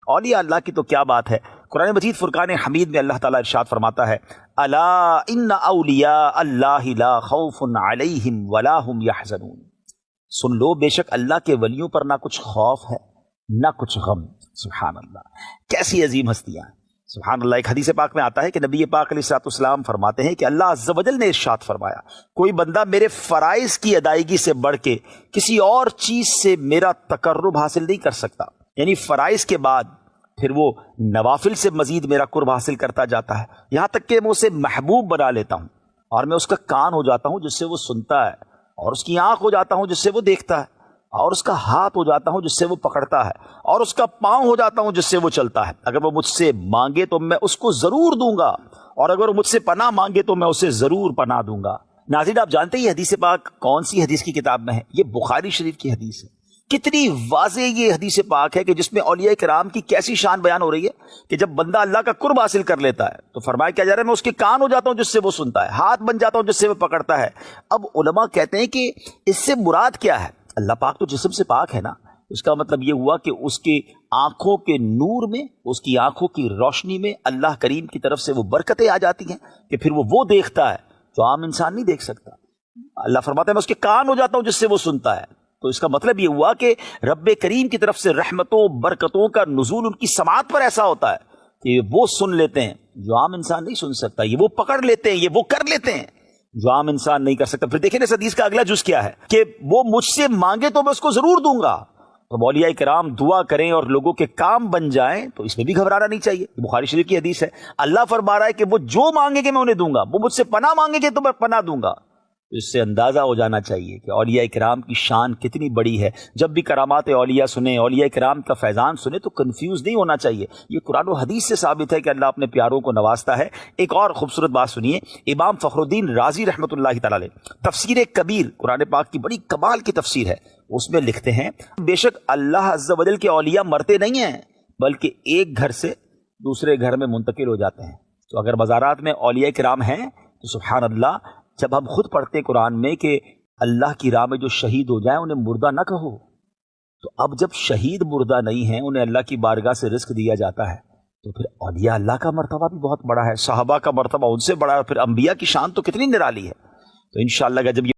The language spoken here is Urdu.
اولیاء اللہ کی تو کیا بات ہے. قرآن مجید فرقان حمید میں اللہ تعالیٰ ارشاد فرماتا ہے الا ان اولیاء اللہ لا خوف علیہم ولا هم یحزنون. سن لو بے شک اللہ کے ولیوں پر نہ کچھ خوف ہے نہ کچھ غم. سبحان اللہ، کیسی عظیم ہستیاں. سبحان اللہ. ایک حدیث پاک میں آتا ہے کہ نبی پاک علیہ الصلوۃ والسلام فرماتے ہیں کہ اللہ عز و جل نے ارشاد فرمایا کوئی بندہ میرے فرائض کی ادائیگی سے بڑھ کے کسی اور چیز سے میرا تقرب حاصل نہیں کر سکتا. یعنی فرائض کے بعد پھر وہ نوافل سے مزید میرا قرب حاصل کرتا جاتا ہے، یہاں تک کہ میں اسے محبوب بنا لیتا ہوں، اور میں اس کا کان ہو جاتا ہوں جس سے وہ سنتا ہے، اور اس کی آنکھ ہو جاتا ہوں جس سے وہ دیکھتا ہے، اور اس کا ہاتھ ہو جاتا ہوں جس سے وہ پکڑتا ہے، اور اس کا پاؤں ہو جاتا ہوں جس سے وہ چلتا ہے. اگر وہ مجھ سے مانگے تو میں اس کو ضرور دوں گا، اور اگر وہ مجھ سے پناہ مانگے تو میں اسے ضرور پناہ دوں گا. ناظرین، آپ جانتے ہیں یہ حدیث پاک کون سی حدیث کی کتاب میں ہے؟ یہ بخاری شریف کی حدیث ہے. کتنی واضح یہ حدیث پاک ہے کہ جس میں اولیاء کرام کی کیسی شان بیان ہو رہی ہے کہ جب بندہ اللہ کا قرب حاصل کر لیتا ہے تو فرمایا کیا جا رہا ہے میں اس کے کان ہو جاتا ہوں جس سے وہ سنتا ہے، ہاتھ بن جاتا ہوں جس سے وہ پکڑتا ہے. اب علماء کہتے ہیں کہ اس سے مراد کیا ہے؟ اللہ پاک تو جسم سے پاک ہے نا، اس کا مطلب یہ ہوا کہ اس کی آنکھوں کے نور میں، اس کی آنکھوں کی روشنی میں اللہ کریم کی طرف سے وہ برکتیں آ جاتی ہیں کہ پھر وہ دیکھتا ہے جو عام انسان نہیں دیکھ سکتا. اللہ فرماتا ہے میں اس کے کان ہو جاتا ہوں جس سے وہ سنتا ہے. تو اس کا مطلب یہ ہوا کہ رب کریم کی طرف سے رحمتوں برکتوں کا نزول ان کی سماعت پر ایسا ہوتا ہے کہ وہ سن لیتے ہیں جو عام انسان نہیں سن سکتا، یہ وہ پکڑ لیتے ہیں، یہ وہ کر لیتے ہیں جو عام انسان نہیں کر سکتا. پھر دیکھیں اس حدیث کا اگلا جز کیا ہے کہ وہ مجھ سے مانگے تو میں اس کو ضرور دوں گا. تو اولیاء کرام دعا کریں اور لوگوں کے کام بن جائیں تو اس میں بھی گھبرانا نہیں چاہیے. بخاری شریف کی حدیث ہے، اللہ فرما رہا ہے کہ وہ جو مانگیں گے میں انہیں دوں گا، وہ مجھ سے پناہ مانگیں گے تو میں پناہ دوں گا. اس سے اندازہ ہو جانا چاہیے کہ اولیاء کرام کی شان کتنی بڑی ہے. جب بھی کرامات اولیاء سنیں، اولیاء کرام کا فیضان سنیں تو کنفیوز نہیں ہونا چاہیے. یہ قرآن و حدیث سے ثابت ہے کہ اللہ اپنے پیاروں کو نوازتا ہے. ایک اور خوبصورت بات سنیے، امام فخر الدین رازی رحمۃ اللہ تعالی علیہ تفسیر کبیر قرآن پاک کی بڑی کمال کی تفسیر ہے، اس میں لکھتے ہیں بے شک اللہ عز و جل کے اولیاء مرتے نہیں ہیں بلکہ ایک گھر سے دوسرے گھر میں منتقل ہو جاتے ہیں. تو اگر مزارات میں اولیاء کرام ہیں تو سبحان اللہ، جب ہم خود پڑھتے قرآن میں کہ اللہ کی راہ میں جو شہید ہو جائیں انہیں مردہ نہ کہو، تو اب جب شہید مردہ نہیں ہیں، انہیں اللہ کی بارگاہ سے رزق دیا جاتا ہے، تو پھر اولیاء اللہ کا مرتبہ بھی بہت بڑا ہے، صحابہ کا مرتبہ ان سے بڑا ہے، پھر انبیاء کی شان تو کتنی نرالی ہے. تو انشاءاللہ جب